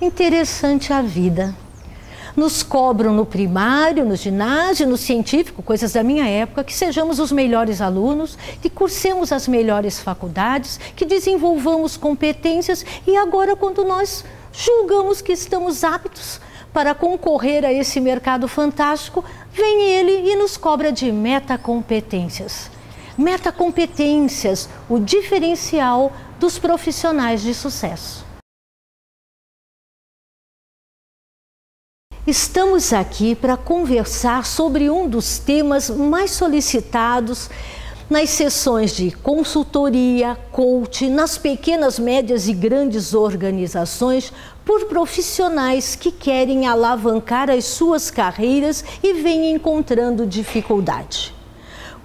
Interessante a vida. Nos cobram no primário, no ginásio, no científico, coisas da minha época, que sejamos os melhores alunos, que cursemos as melhores faculdades, que desenvolvamos competências e agora, quando nós julgamos que estamos aptos para concorrer a esse mercado fantástico, vem ele e nos cobra de metacompetências. Metacompetências, o diferencial dos profissionais de sucesso. Estamos aqui para conversar sobre um dos temas mais solicitados nas sessões de consultoria, coaching, nas pequenas, médias e grandes organizações, por profissionais que querem alavancar as suas carreiras e vêm encontrando dificuldade.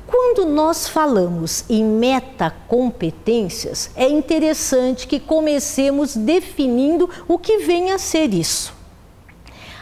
Quando nós falamos em metacompetências, é interessante que comecemos definindo o que vem a ser isso.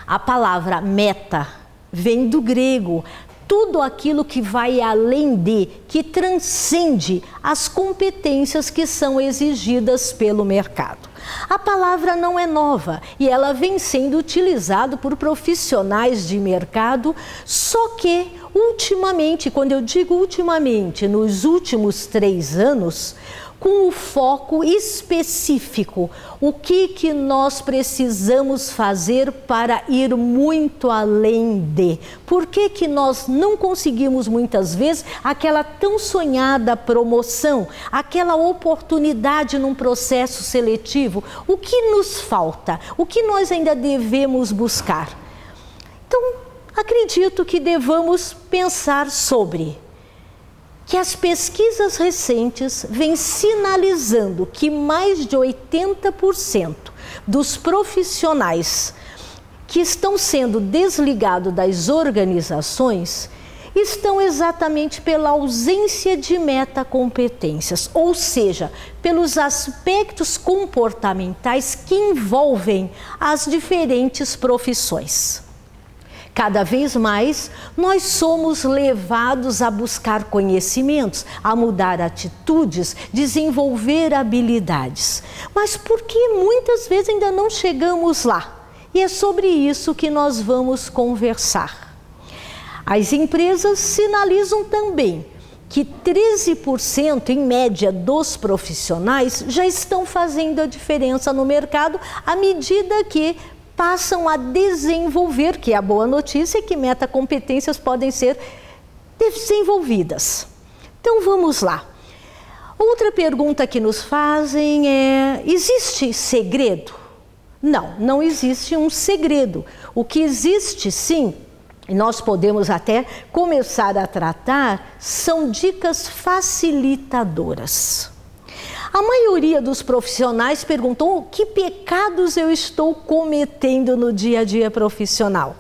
A palavra meta vem do grego, tudo aquilo que vai além de, que transcende as competências que são exigidas pelo mercado. A palavra não é nova e ela vem sendo utilizada por profissionais de mercado, só que ultimamente, quando eu digo ultimamente, nos últimos 3 anos, com o foco específico, o que nós precisamos fazer para ir muito além de? Por que nós não conseguimos muitas vezes aquela tão sonhada promoção, aquela oportunidade num processo seletivo? O que nos falta? O que nós ainda devemos buscar? Então, acredito que devamos pensar sobre que as pesquisas recentes vêm sinalizando que mais de 80% dos profissionais que estão sendo desligados das organizações estão exatamente pela ausência de metacompetências, ou seja, pelos aspectos comportamentais que envolvem as diferentes profissões. Cada vez mais, nós somos levados a buscar conhecimentos, a mudar atitudes, desenvolver habilidades. Mas por que muitas vezes ainda não chegamos lá? E é sobre isso que nós vamos conversar. As empresas sinalizam também que 13% em média dos profissionais já estão fazendo a diferença no mercado à medida que passam a desenvolver, que é a boa notícia, que metacompetências podem ser desenvolvidas. Então vamos lá. Outra pergunta que nos fazem é: existe segredo? Não, não existe um segredo. O que existe sim, e nós podemos até começar a tratar, são dicas facilitadoras. A maioria dos profissionais perguntou que pecados eu estou cometendo no dia a dia profissional.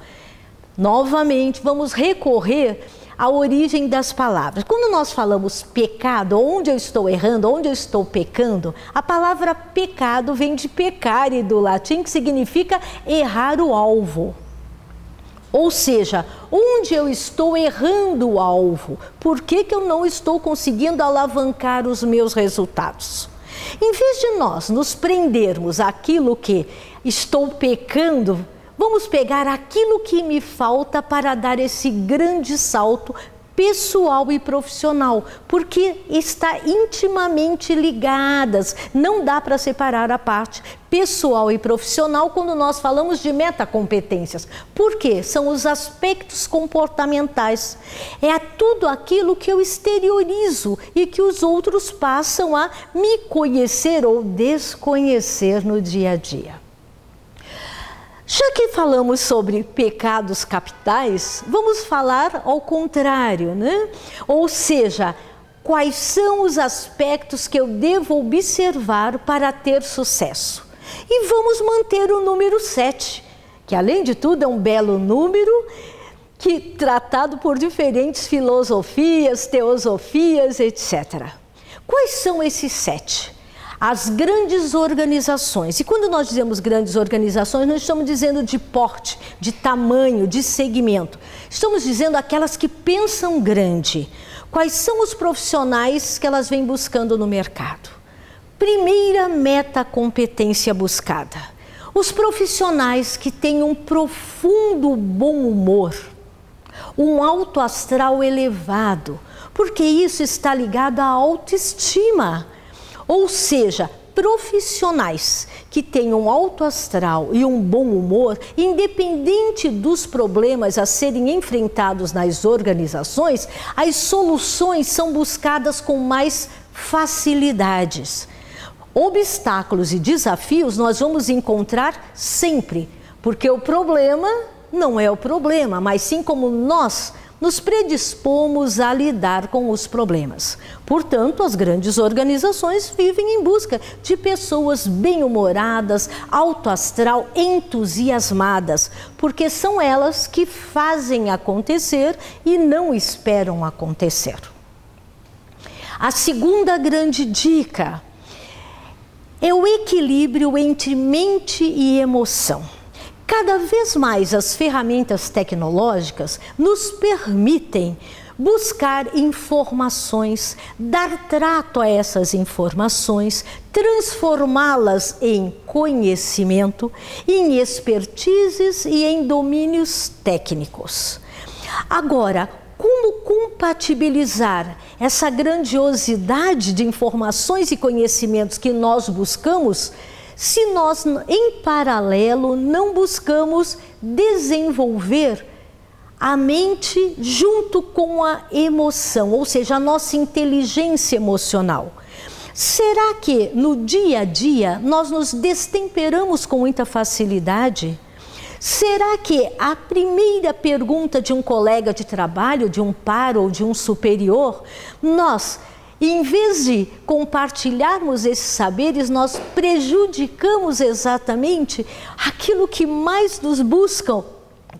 Novamente, vamos recorrer à origem das palavras. Quando nós falamos pecado, onde eu estou errando, onde eu estou pecando, a palavra pecado vem de pecare do latim, que significa errar o alvo. Ou seja, onde eu estou errando o alvo? Por que eu não estou conseguindo alavancar os meus resultados? Em vez de nós nos prendermos àquilo que estou pecando, vamos pegar aquilo que me falta para dar esse grande salto pessoal e profissional, porque está intimamente ligadas, não dá para separar a parte pessoal e profissional quando nós falamos de metacompetências. Por quê? São os aspectos comportamentais, é tudo aquilo que eu exteriorizo e que os outros passam a me conhecer ou desconhecer no dia a dia. Já que falamos sobre pecados capitais, vamos falar ao contrário, né? Ou seja, quais são os aspectos que eu devo observar para ter sucesso? E vamos manter o número 7, que além de tudo é um belo número, que tratado por diferentes filosofias, teosofias, etc. Quais são esses 7? As grandes organizações. E quando nós dizemos grandes organizações, não estamos dizendo de porte, de tamanho, de segmento. Estamos dizendo aquelas que pensam grande. Quais são os profissionais que elas vêm buscando no mercado? Primeira metacompetência buscada: Os profissionais que têm um profundo bom humor, um alto astral elevado, porque isso está ligado à autoestima. Ou seja, profissionais que têm um alto astral e um bom humor, independente dos problemas a serem enfrentados nas organizações, as soluções são buscadas com mais facilidades. Obstáculos e desafios nós vamos encontrar sempre, porque o problema não é o problema, mas sim como nós nos predispomos a lidar com os problemas. Portanto, as grandes organizações vivem em busca de pessoas bem-humoradas, alto astral, entusiasmadas, porque são elas que fazem acontecer e não esperam acontecer. A segunda grande dica é o equilíbrio entre mente e emoção. Cada vez mais as ferramentas tecnológicas nos permitem buscar informações, dar trato a essas informações, transformá-las em conhecimento, em expertises e em domínios técnicos. Agora, como compatibilizar essa grandiosidade de informações e conhecimentos que nós buscamos, se nós, em paralelo, não buscamos desenvolver a mente junto com a emoção, ou seja, a nossa inteligência emocional? Será que no dia a dia nós nos destemperamos com muita facilidade? Será que a primeira pergunta de um colega de trabalho, de um par ou de um superior, nós, em vez de compartilharmos esses saberes, nós prejudicamos exatamente aquilo que mais nos buscam,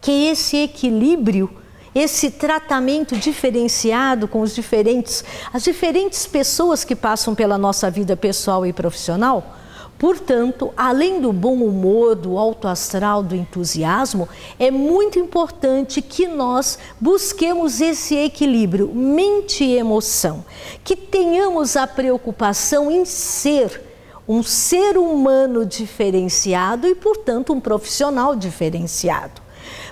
que é esse equilíbrio, esse tratamento diferenciado com as diferentes pessoas que passam pela nossa vida pessoal e profissional? Portanto, além do bom humor, do alto astral, do entusiasmo, é muito importante que nós busquemos esse equilíbrio mente e emoção, que tenhamos a preocupação em ser um ser humano diferenciado e, portanto, um profissional diferenciado.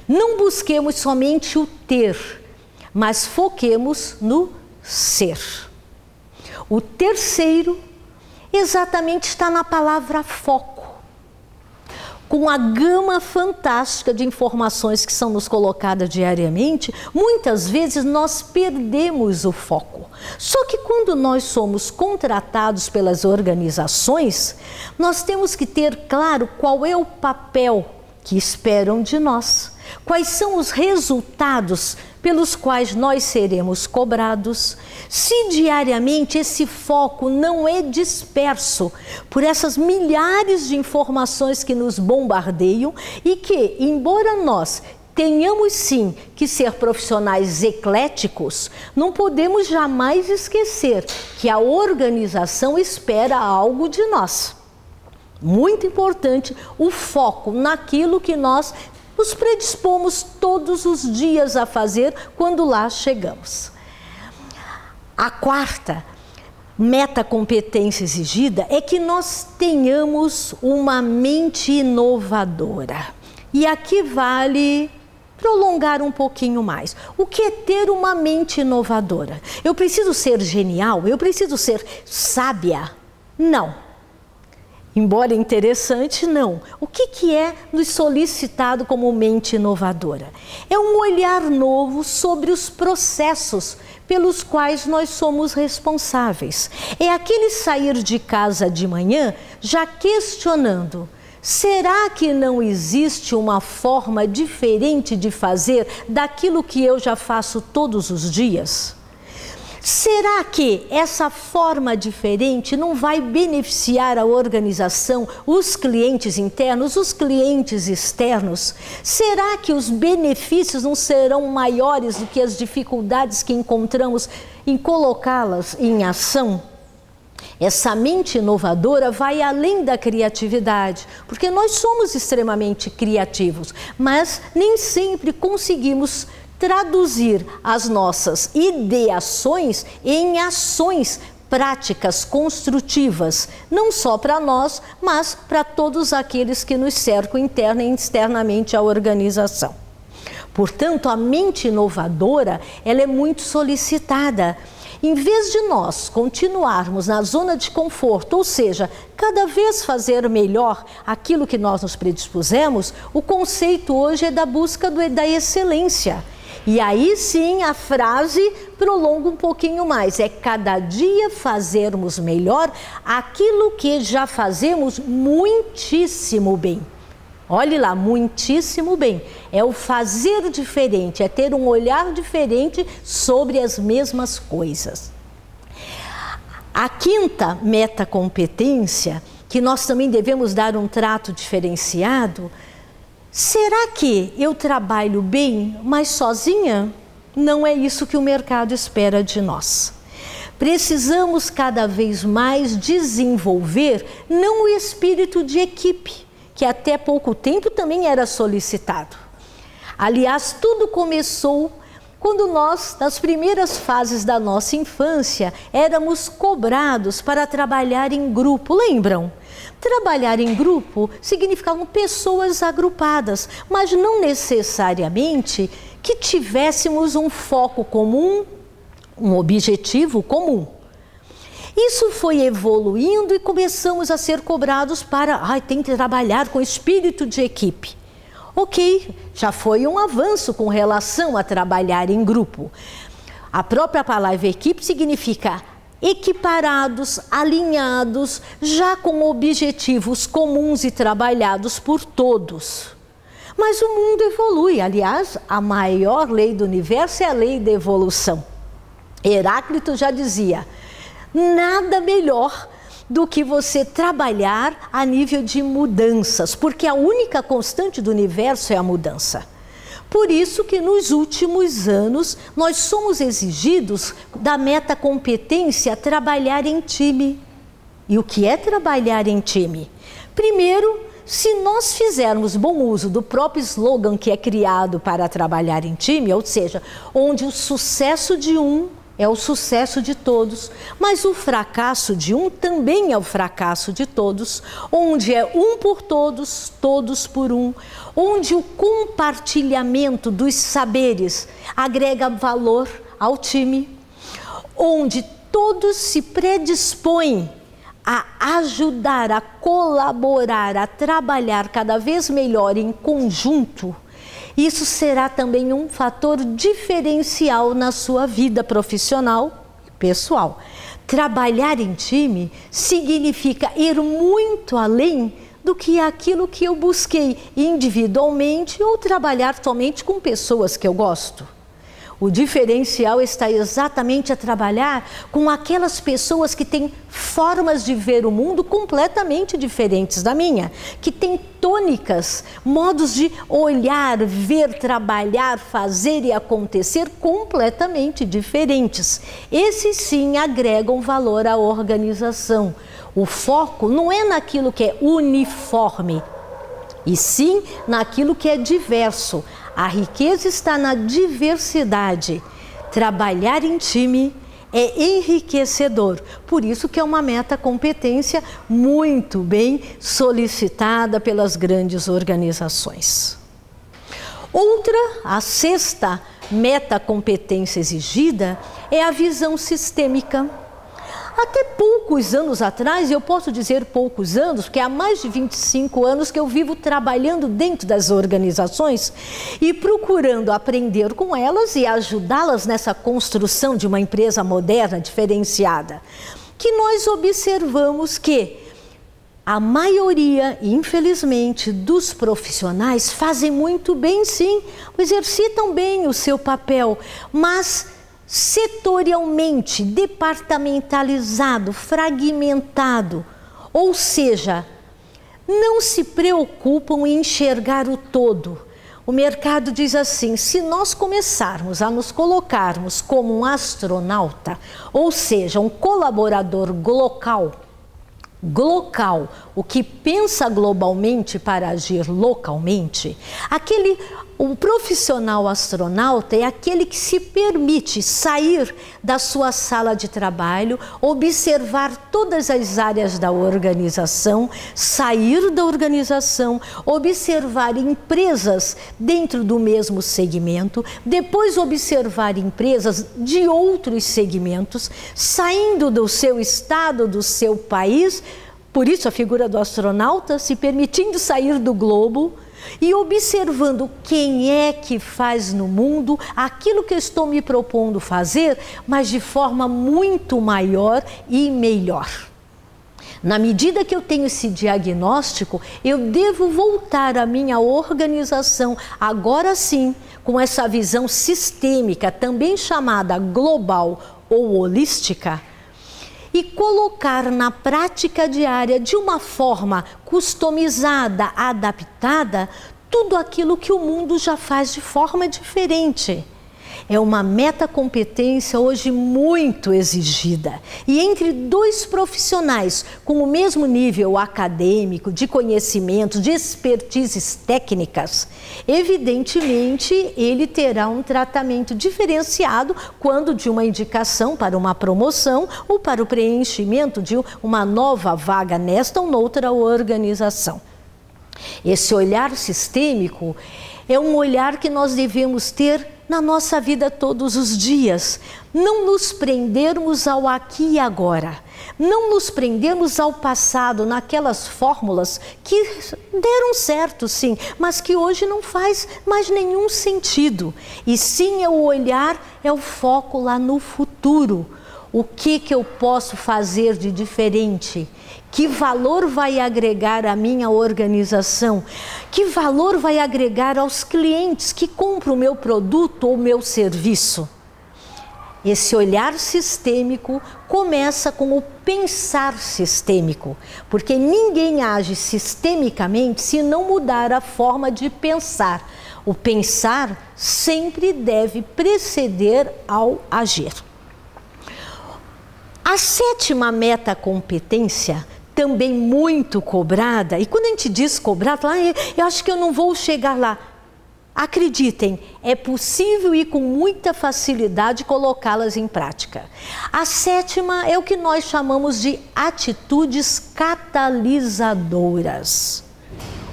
Não busquemos somente o ter, mas foquemos no ser. O terceiro exatamente está na palavra foco. Com a gama fantástica de informações que são nos colocadas diariamente, muitas vezes nós perdemos o foco. Só que quando nós somos contratados pelas organizações, nós temos que ter claro qual é o papel que esperam de nós, quais são os resultados pelos quais nós seremos cobrados, se diariamente esse foco não é disperso por essas milhares de informações que nos bombardeiam e que, embora nós tenhamos sim que ser profissionais ecléticos, não podemos jamais esquecer que a organização espera algo de nós. Muito importante o foco naquilo que nós nos predispomos todos os dias a fazer quando lá chegamos. A quarta metacompetência exigida é que nós tenhamos uma mente inovadora. E aqui vale prolongar um pouquinho mais. O que é ter uma mente inovadora? Eu preciso ser genial? Eu preciso ser sábia? Não. Embora interessante, não. O que é nos solicitado como mente inovadora? É um olhar novo sobre os processos pelos quais nós somos responsáveis. É aquele sair de casa de manhã já questionando: será que não existe uma forma diferente de fazer daquilo que eu já faço todos os dias? Será que essa forma diferente não vai beneficiar a organização, os clientes internos, os clientes externos? Será que os benefícios não serão maiores do que as dificuldades que encontramos em colocá-las em ação? Essa mente inovadora vai além da criatividade, porque nós somos extremamente criativos, mas nem sempre conseguimos traduzir as nossas ideações em ações práticas construtivas, não só para nós, mas para todos aqueles que nos cercam interna e externamente à organização. Portanto, a mente inovadora, ela é muito solicitada. Em vez de nós continuarmos na zona de conforto, ou seja, cada vez fazer melhor aquilo que nós nos predispusemos, o conceito hoje é da busca da excelência. E aí sim a frase prolonga um pouquinho mais, é cada dia fazermos melhor aquilo que já fazemos muitíssimo bem. Olhe lá, muitíssimo bem. É o fazer diferente, é ter um olhar diferente sobre as mesmas coisas. A quinta metacompetência, que nós também devemos dar um trato diferenciado, será que eu trabalho bem, mas sozinha? Não é isso que o mercado espera de nós. Precisamos cada vez mais desenvolver não o espírito de equipe, que até pouco tempo também era solicitado. Aliás, tudo começou quando nós, nas primeiras fases da nossa infância, éramos cobrados para trabalhar em grupo, lembram? Trabalhar em grupo significavam pessoas agrupadas, mas não necessariamente que tivéssemos um foco comum, um objetivo comum. Isso foi evoluindo e começamos a ser cobrados para, tem que trabalhar com espírito de equipe. Ok, já foi um avanço com relação a trabalhar em grupo. A própria palavra equipe significa equiparados, alinhados, já com objetivos comuns e trabalhados por todos. Mas o mundo evolui, aliás, a maior lei do universo é a lei da evolução. Heráclito já dizia, nada melhor do que você trabalhar a nível de mudanças, porque a única constante do universo é a mudança. Por isso que nos últimos anos nós somos exigidos da metacompetência trabalhar em time. E o que é trabalhar em time? Primeiro, se nós fizermos bom uso do próprio slogan que é criado para trabalhar em time, ou seja, onde o sucesso de um é o sucesso de todos, mas o fracasso de um também é o fracasso de todos, onde é um por todos, todos por um, onde o compartilhamento dos saberes agrega valor ao time, onde todos se predispõem a ajudar, a colaborar, a trabalhar cada vez melhor em conjunto. Isso será também um fator diferencial na sua vida profissional e pessoal. Trabalhar em time significa ir muito além do que aquilo que eu busquei individualmente ou trabalhar somente com pessoas que eu gosto. O diferencial está exatamente a trabalhar com aquelas pessoas que têm formas de ver o mundo completamente diferentes da minha, que têm tônicas, modos de olhar, ver, trabalhar, fazer e acontecer completamente diferentes. Esses sim agregam valor à organização. O foco não é naquilo que é uniforme, e sim naquilo que é diverso. A riqueza está na diversidade. Trabalhar em time é enriquecedor. Por isso que é uma metacompetência muito bem solicitada pelas grandes organizações. Outra, a sexta metacompetência exigida é a visão sistêmica. Até poucos anos atrás, e eu posso dizer poucos anos, porque há mais de 25 anos que eu vivo trabalhando dentro das organizações e procurando aprender com elas e ajudá-las nessa construção de uma empresa moderna, diferenciada, que nós observamos que a maioria, infelizmente, dos profissionais fazem muito bem, sim, exercitam bem o seu papel, mas setorialmente, departamentalizado, fragmentado, ou seja, não se preocupam em enxergar o todo. O mercado diz assim, se nós começarmos a nos colocarmos como um astronauta, ou seja, um colaborador glocal, o que pensa globalmente para agir localmente, aquele o profissional astronauta é aquele que se permite sair da sua sala de trabalho, observar todas as áreas da organização, sair da organização, observar empresas dentro do mesmo segmento, depois observar empresas de outros segmentos, saindo do seu estado, do seu país, por isso a figura do astronauta, se permitindo sair do globo, e observando quem é que faz no mundo aquilo que eu estou me propondo fazer, mas de forma muito maior e melhor. Na medida que eu tenho esse diagnóstico, eu devo voltar à minha organização, agora sim, com essa visão sistêmica, também chamada global ou holística, e colocar na prática diária, de uma forma customizada, adaptada, tudo aquilo que o mundo já faz de forma diferente. É uma metacompetência hoje muito exigida. E entre dois profissionais com o mesmo nível acadêmico, de conhecimento, de expertises técnicas, evidentemente ele terá um tratamento diferenciado quando de uma indicação para uma promoção ou para o preenchimento de uma nova vaga nesta ou noutra organização. Esse olhar sistêmico é um olhar que nós devemos ter na nossa vida todos os dias, não nos prendermos ao aqui e agora, não nos prendermos ao passado, naquelas fórmulas que deram certo sim, mas que hoje não faz mais nenhum sentido, e sim é o olhar, é o foco lá no futuro. O que eu posso fazer de diferente? Que valor vai agregar à minha organização? Que valor vai agregar aos clientes que compram o meu produto ou o meu serviço? Esse olhar sistêmico começa com o pensar sistêmico, porque ninguém age sistemicamente se não mudar a forma de pensar. O pensar sempre deve preceder ao agir. A sétima metacompetência, também muito cobrada, e quando a gente diz cobrada, eu acho que eu não vou chegar lá. Acreditem, é possível e com muita facilidade colocá-las em prática. A sétima é o que nós chamamos de atitudes catalisadoras.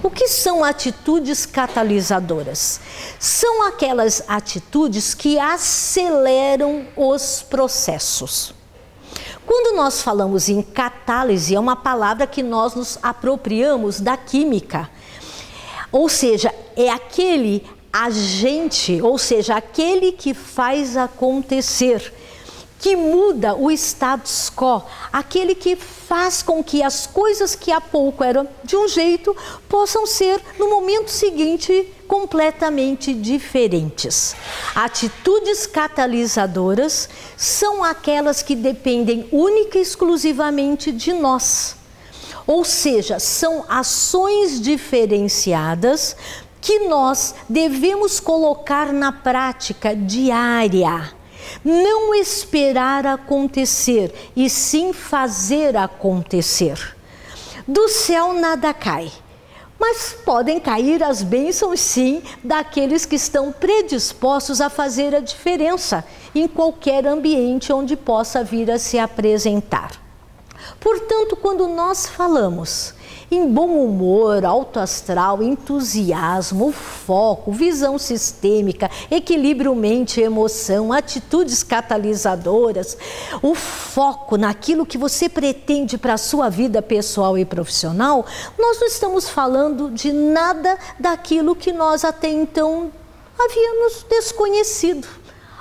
O que são atitudes catalisadoras? São aquelas atitudes que aceleram os processos. Quando nós falamos em catálise, é uma palavra que nós nos apropriamos da química. Ou seja, é aquele agente, ou seja, aquele que faz acontecer, que muda o status quo, aquele que faz com que as coisas que há pouco eram de um jeito, possam ser, no momento seguinte, completamente diferentes. Atitudes catalisadoras são aquelas que dependem única e exclusivamente de nós. Ou seja, são ações diferenciadas que nós devemos colocar na prática diária. Não esperar acontecer, e sim fazer acontecer. Do céu nada cai, mas podem cair as bênçãos sim daqueles que estão predispostos a fazer a diferença em qualquer ambiente onde possa vir a se apresentar. Portanto, quando nós falamos em bom humor, alto astral, entusiasmo, foco, visão sistêmica, equilíbrio mente e emoção, atitudes catalisadoras, o foco naquilo que você pretende para a sua vida pessoal e profissional, nós não estamos falando de nada daquilo que nós até então havíamos desconhecido.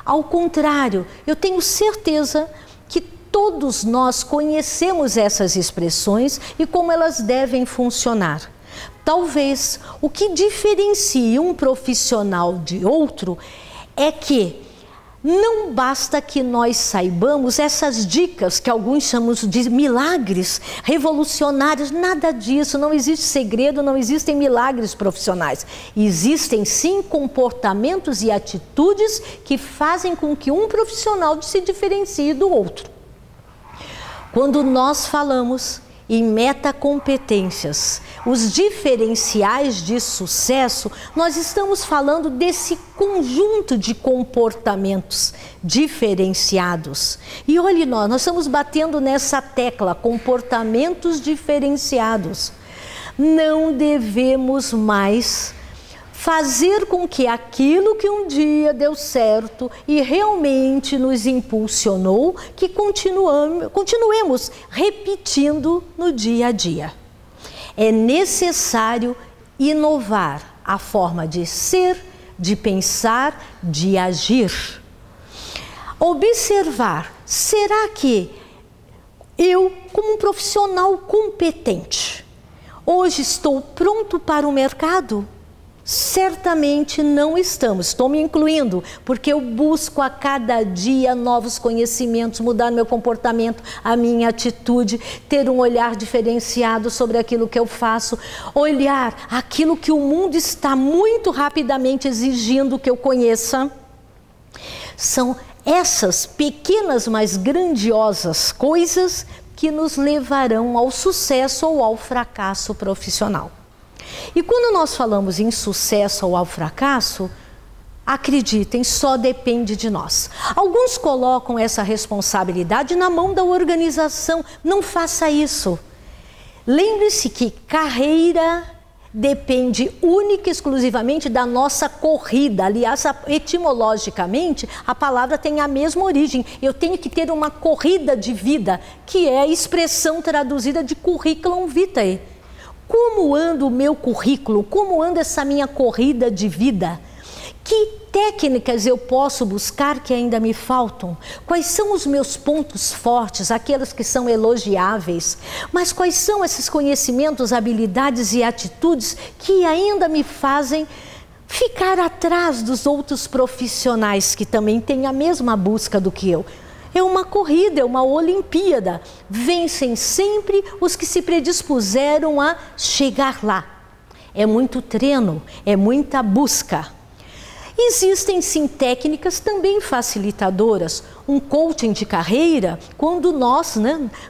Ao contrário, eu tenho certeza que todos nós conhecemos essas expressões e como elas devem funcionar. Talvez o que diferencie um profissional de outro é que não basta que nós saibamos essas dicas que alguns chamam de milagres revolucionários, nada disso, não existe segredo, não existem milagres profissionais. Existem sim comportamentos e atitudes que fazem com que um profissional se diferencie do outro. Quando nós falamos em metacompetências, os diferenciais de sucesso, nós estamos falando desse conjunto de comportamentos diferenciados. E olhe nós estamos batendo nessa tecla, comportamentos diferenciados. Não devemos mais fazer com que aquilo que um dia deu certo e realmente nos impulsionou, que continuemos repetindo no dia a dia. É necessário inovar a forma de ser, de pensar, de agir. Observar, será que eu, como um profissional competente, hoje estou pronto para o mercado? Certamente não estamos, estou me incluindo, porque eu busco a cada dia novos conhecimentos, mudar meu comportamento, a minha atitude, ter um olhar diferenciado sobre aquilo que eu faço, olhar aquilo que o mundo está muito rapidamente exigindo que eu conheça. São essas pequenas, mas grandiosas coisas que nos levarão ao sucesso ou ao fracasso profissional. E quando nós falamos em sucesso ou ao fracasso, acreditem, só depende de nós. Alguns colocam essa responsabilidade na mão da organização. Não faça isso. Lembre-se que carreira depende única e exclusivamente da nossa corrida. Aliás, etimologicamente, a palavra tem a mesma origem. Eu tenho que ter uma corrida de vida, que é a expressão traduzida de curriculum vitae. Como anda o meu currículo? Como anda essa minha corrida de vida? Que técnicas eu posso buscar que ainda me faltam? Quais são os meus pontos fortes, aqueles que são elogiáveis? Mas quais são esses conhecimentos, habilidades e atitudes que ainda me fazem ficar atrás dos outros profissionais que também têm a mesma busca do que eu? É uma corrida, é uma Olimpíada. Vencem sempre os que se predispuseram a chegar lá. É muito treino, é muita busca. Existem sim técnicas também facilitadoras. Um coaching de carreira, quando nós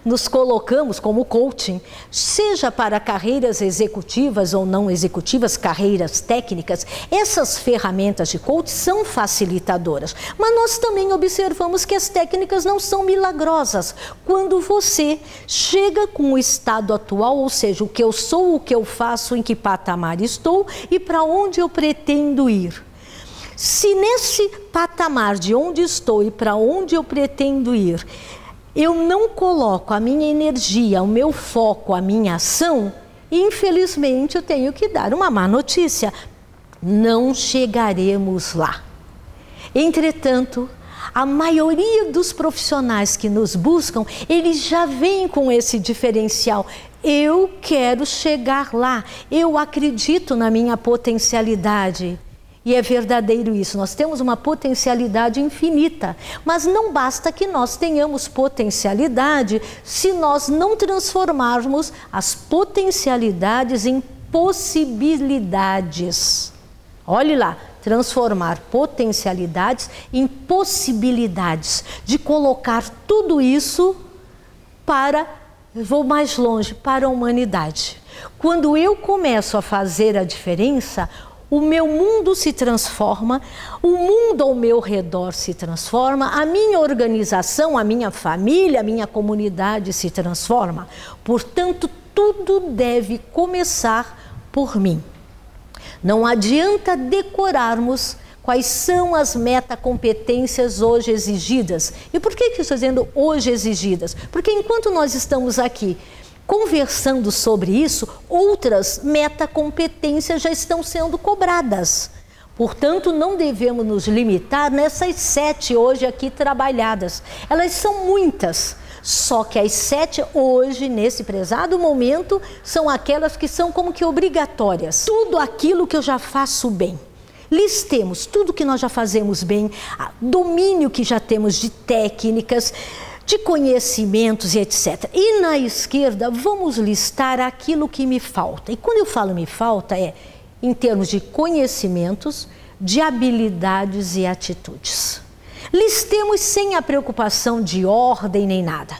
nos colocamos como coaching, seja para carreiras executivas ou não executivas, carreiras técnicas, essas ferramentas de coaching são facilitadoras. Mas nós também observamos que as técnicas não são milagrosas. Quando você chega com o estado atual, ou seja, o que eu sou, o que eu faço, em que patamar estou e para onde eu pretendo ir. Se nesse patamar de onde estou e para onde eu pretendo ir, eu não coloco a minha energia, o meu foco, a minha ação, infelizmente eu tenho que dar uma má notícia. Não chegaremos lá. Entretanto, a maioria dos profissionais que nos buscam, eles já vêm com esse diferencial. Eu quero chegar lá, eu acredito na minha potencialidade. E é verdadeiro isso, nós temos uma potencialidade infinita, mas não basta que nós tenhamos potencialidade se nós não transformarmos as potencialidades em possibilidades. Olhe lá, transformar potencialidades em possibilidades, de colocar tudo isso para, vou mais longe, para a humanidade. Quando eu começo a fazer a diferença, o meu mundo se transforma, o mundo ao meu redor se transforma, a minha organização, a minha família, a minha comunidade se transforma. Portanto, tudo deve começar por mim. Não adianta decorarmos quais são as metacompetências hoje exigidas. E por que eu estou dizendo hoje exigidas? Porque enquanto nós estamos aqui conversando sobre isso, outras metacompetências já estão sendo cobradas. Portanto, não devemos nos limitar nessas 7 hoje aqui trabalhadas. Elas são muitas, só que as 7 hoje, nesse prezado momento, são aquelas que são como que obrigatórias. Tudo aquilo que eu já faço bem. Listemos tudo que nós já fazemos bem, domínio que já temos de técnicas, de conhecimentos e etc. E na esquerda, vamos listar aquilo que me falta. E quando eu falo me falta, é em termos de conhecimentos, de habilidades e atitudes. Listemos sem a preocupação de ordem nem nada.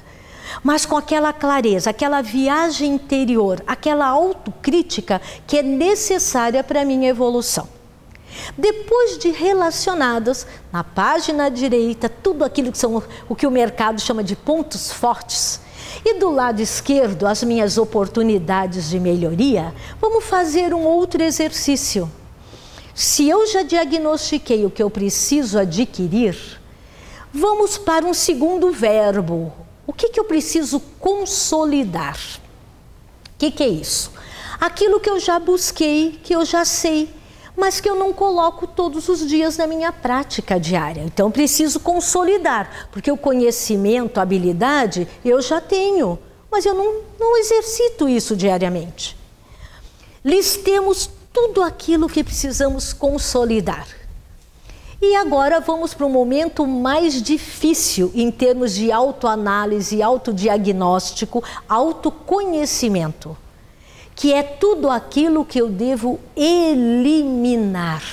mas com aquela clareza, aquela viagem interior, aquela autocrítica que é necessária para a minha evolução. Depois de relacionadas, na página direita, tudo aquilo que são o que o mercado chama de pontos fortes, e do lado esquerdo, as minhas oportunidades de melhoria, vamos fazer um outro exercício. Se eu já diagnostiquei o que eu preciso adquirir, vamos para um segundo verbo. O que eu preciso consolidar? O que é isso? Aquilo que eu já busquei, que eu já sei, mas que eu não coloco todos os dias na minha prática diária. Então, eu preciso consolidar, porque o conhecimento, a habilidade, eu já tenho, mas eu não exercito isso diariamente. Listemos tudo aquilo que precisamos consolidar. E agora vamos para o momento mais difícil em termos de autoanálise, autodiagnóstico, autoconhecimento, que é tudo aquilo que eu devo eliminar.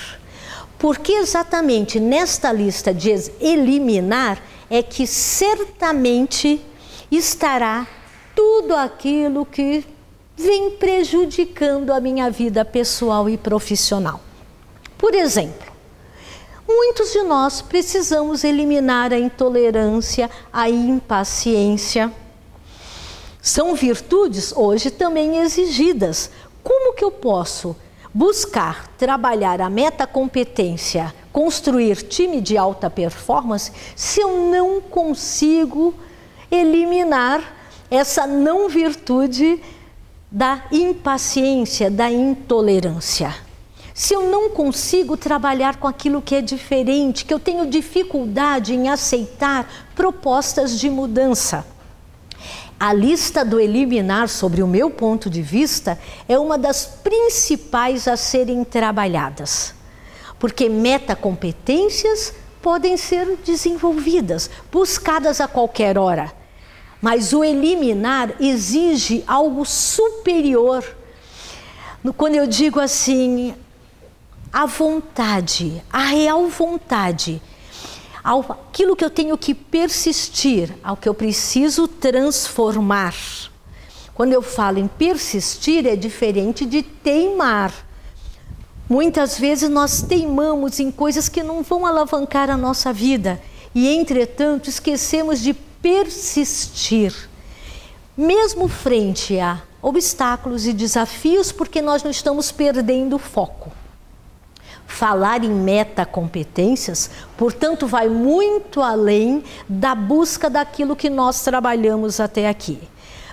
Porque exatamente nesta lista de eliminar é que certamente estará tudo aquilo que vem prejudicando a minha vida pessoal e profissional. Por exemplo, muitos de nós precisamos eliminar a intolerância, a impaciência. São virtudes hoje também exigidas. Como que eu posso buscar trabalhar a metacompetência, construir time de alta performance, se eu não consigo eliminar essa não virtude da impaciência, da intolerância? Se eu não consigo trabalhar com aquilo que é diferente, que eu tenho dificuldade em aceitar propostas de mudança. A lista do eliminar, sobre o meu ponto de vista, é uma das principais a serem trabalhadas. Porque metacompetências podem ser desenvolvidas, buscadas a qualquer hora. Mas o eliminar exige algo superior. Quando eu digo assim, a vontade, a real vontade, aquilo que eu tenho que persistir, ao que eu preciso transformar. Quando eu falo em persistir, é diferente de teimar. Muitas vezes nós teimamos em coisas que não vão alavancar a nossa vida e, entretanto, esquecemos de persistir, mesmo frente a obstáculos e desafios, porque nós não estamos perdendo o foco. Falar em metacompetências, portanto, vai muito além da busca daquilo que nós trabalhamos até aqui.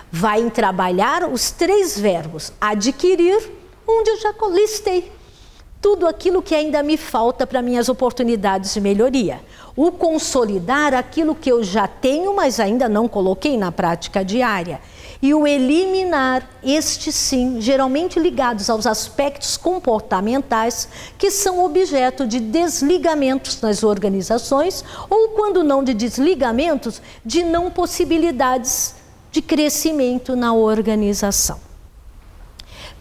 Vai em trabalhar os 3 verbos: adquirir, onde eu já listei tudo aquilo que ainda me falta para minhas oportunidades de melhoria. O consolidar, aquilo que eu já tenho, mas ainda não coloquei na prática diária. E o eliminar, estes sim, geralmente ligados aos aspectos comportamentais, que são objeto de desligamentos nas organizações, ou quando não de desligamentos, de não possibilidades de crescimento na organização.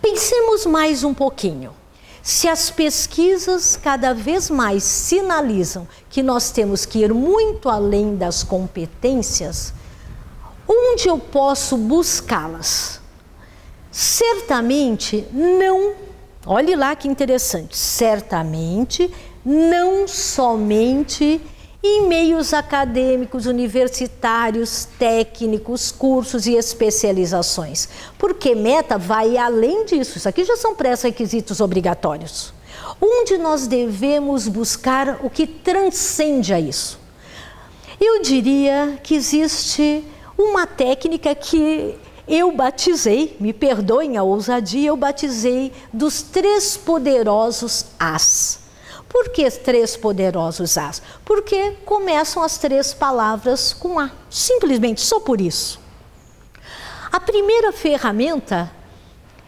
Pensemos mais um pouquinho. Se as pesquisas cada vez mais sinalizam que nós temos que ir muito além das competências, onde eu posso buscá-las? Certamente não, olhe lá que interessante, certamente não somente em meios acadêmicos, universitários, técnicos, cursos e especializações. Porque meta vai além disso, isso aqui já são pré-requisitos obrigatórios. Onde nós devemos buscar o que transcende a isso? Eu diria que existe uma técnica que eu batizei, me perdoem a ousadia, eu batizei dos 3 poderosos As. Por que 3 poderosos As? Porque começam as 3 palavras com A, simplesmente só por isso. A primeira ferramenta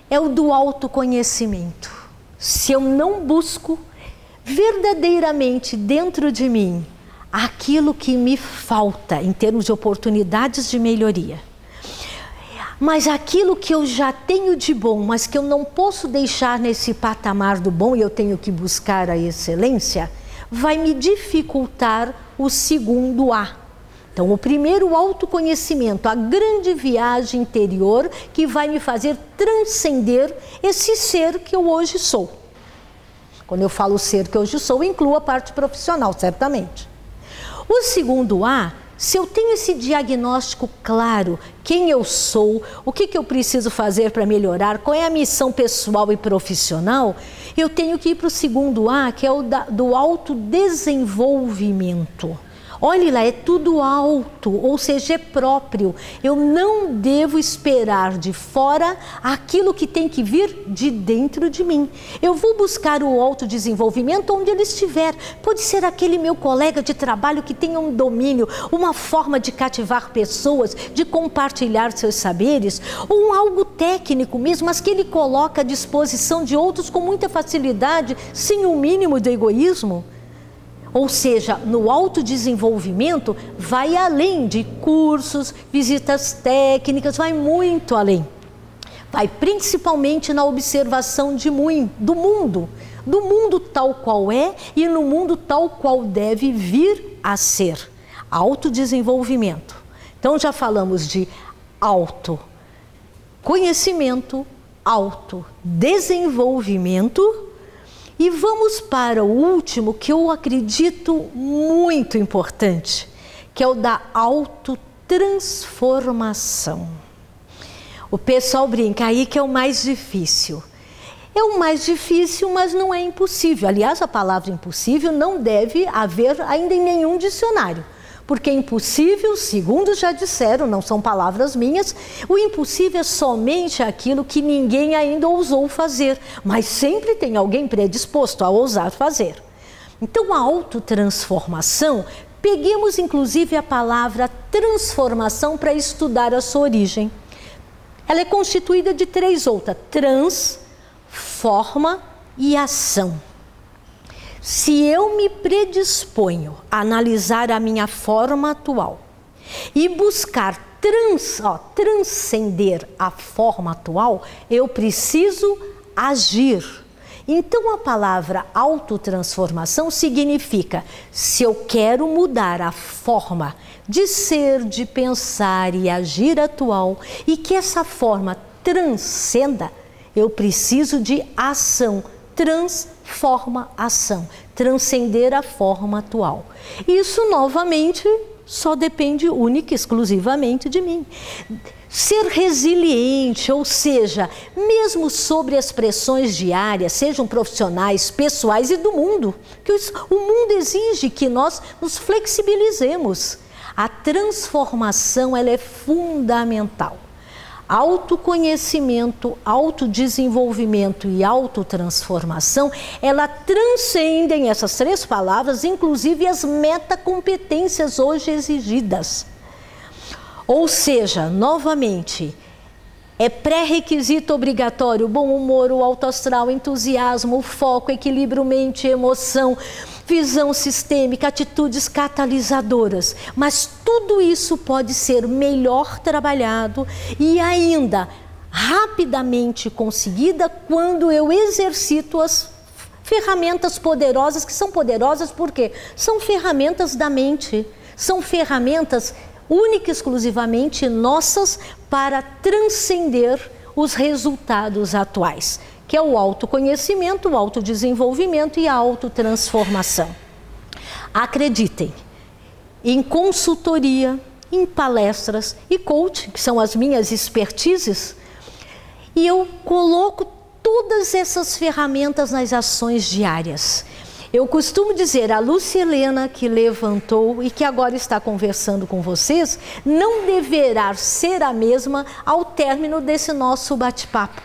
é o do autoconhecimento. Se eu não busco verdadeiramente dentro de mim aquilo que me falta em termos de oportunidades de melhoria, mas aquilo que eu já tenho de bom, mas que eu não posso deixar nesse patamar do bom e eu tenho que buscar a excelência, vai me dificultar o segundo A. Então, o primeiro, o autoconhecimento, a grande viagem interior que vai me fazer transcender esse ser que eu hoje sou. Quando eu falo ser que eu hoje sou, incluo a parte profissional, certamente. O segundo A, se eu tenho esse diagnóstico claro, quem eu sou, o que eu preciso fazer para melhorar, qual é a missão pessoal e profissional, eu tenho que ir para o segundo A, que é o do autodesenvolvimento. Olhe lá, é tudo alto, ou seja, é próprio. Eu não devo esperar de fora aquilo que tem que vir de dentro de mim. Eu vou buscar o autodesenvolvimento onde ele estiver. Pode ser aquele meu colega de trabalho que tenha um domínio, uma forma de cativar pessoas, de compartilhar seus saberes, ou algo técnico mesmo, mas que ele coloca à disposição de outros com muita facilidade, sem o mínimo de egoísmo. Ou seja, no autodesenvolvimento vai além de cursos, visitas técnicas, vai muito além. Vai principalmente na observação do mundo tal qual é e no mundo tal qual deve vir a ser. Autodesenvolvimento. Então já falamos de autoconhecimento, autodesenvolvimento. E vamos para o último, que eu acredito muito importante, que é o da autotransformação. O pessoal brinca aí que é o mais difícil. É o mais difícil, mas não é impossível. Aliás, a palavra impossível não deve haver ainda em nenhum dicionário. Porque impossível, segundo já disseram, não são palavras minhas, o impossível é somente aquilo que ninguém ainda ousou fazer, mas sempre tem alguém predisposto a ousar fazer. Então, a autotransformação, peguemos inclusive a palavra transformação para estudar a sua origem. Ela é constituída de três outras: trans, forma e ação. Se eu me predisponho a analisar a minha forma atual e buscar transcender a forma atual, eu preciso agir. Então, a palavra autotransformação significa, se eu quero mudar a forma de ser, de pensar e agir atual e que essa forma transcenda, eu preciso de ação. Transformação, transcender a forma atual. Isso, novamente, só depende única e exclusivamente de mim. Ser resiliente, ou seja, mesmo sobre as pressões diárias, sejam profissionais, pessoais e do mundo, que o mundo exige que nós nos flexibilizemos. A transformação, ela é fundamental. Autoconhecimento, autodesenvolvimento e autotransformação, ela transcendem essas três palavras, inclusive as metacompetências hoje exigidas. Ou seja, novamente, é pré-requisito obrigatório o bom humor, o alto astral, o entusiasmo, o foco, equilíbrio, mente, emoção, visão sistêmica, atitudes catalisadoras. Mas tudo isso pode ser melhor trabalhado e ainda rapidamente conseguida quando eu exercito as ferramentas poderosas, que são poderosas porque são ferramentas da mente, são ferramentas única e exclusivamente nossas para transcender os resultados atuais, que é o autoconhecimento, o autodesenvolvimento e a autotransformação. Acreditem, em consultoria, em palestras e coaching, que são as minhas expertises, e eu coloco todas essas ferramentas nas ações diárias. Eu costumo dizer, a Lúcia Helena, que levantou e que agora está conversando com vocês, não deverá ser a mesma ao término desse nosso bate-papo.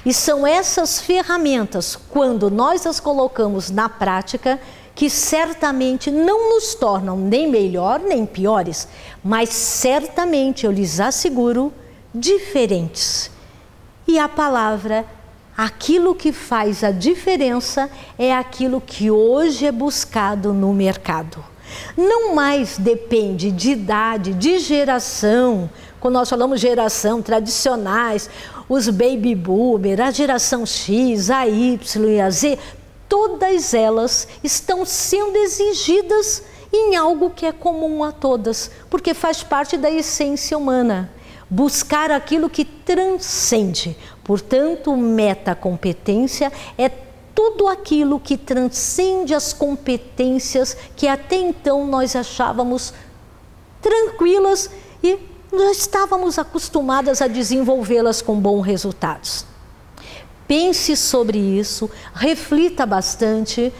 E são essas ferramentas, quando nós as colocamos na prática, que certamente não nos tornam nem melhor nem piores, mas certamente, eu lhes asseguro, diferentes. E a palavra, aquilo que faz a diferença é aquilo que hoje é buscado no mercado. Não mais depende de idade, de geração. Quando nós falamos geração tradicionais, os baby boomer, a geração X, a Y e a Z, todas elas estão sendo exigidas em algo que é comum a todas, porque faz parte da essência humana. Buscar aquilo que transcende. Portanto, metacompetência é tudo aquilo que transcende as competências que até então nós achávamos tranquilas e nós estávamos acostumadas a desenvolvê-las com bons resultados. Pense sobre isso, reflita bastante.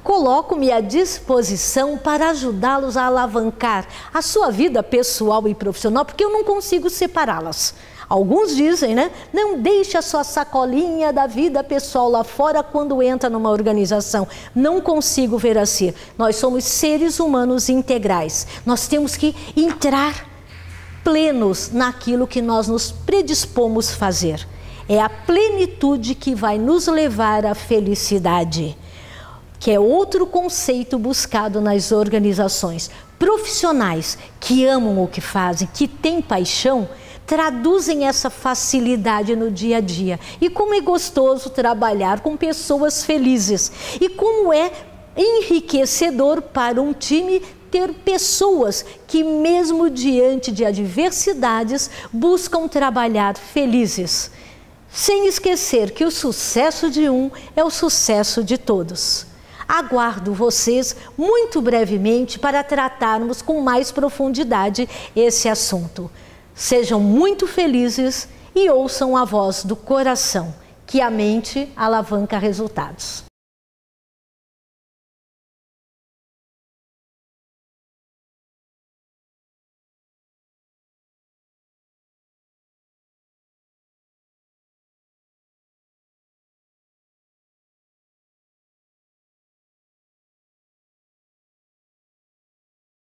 Coloco-me à disposição para ajudá-los a alavancar a sua vida pessoal e profissional, porque eu não consigo separá-las. Alguns dizem, né? Não deixe a sua sacolinha da vida pessoal lá fora quando entra numa organização. Não consigo ver assim. Nós somos seres humanos integrais. Nós temos que entrar plenos naquilo que nós nos predispomos a fazer. É a plenitude que vai nos levar à felicidade, que é outro conceito buscado nas organizações. Profissionais que amam o que fazem, que têm paixão, traduzem essa facilidade no dia a dia. E como é gostoso trabalhar com pessoas felizes. E como é enriquecedor para um time ter pessoas que, mesmo diante de adversidades, buscam trabalhar felizes. Sem esquecer que o sucesso de um é o sucesso de todos. Aguardo vocês muito brevemente para tratarmos com mais profundidade esse assunto. Sejam muito felizes e ouçam a voz do coração, que a mente alavanca resultados.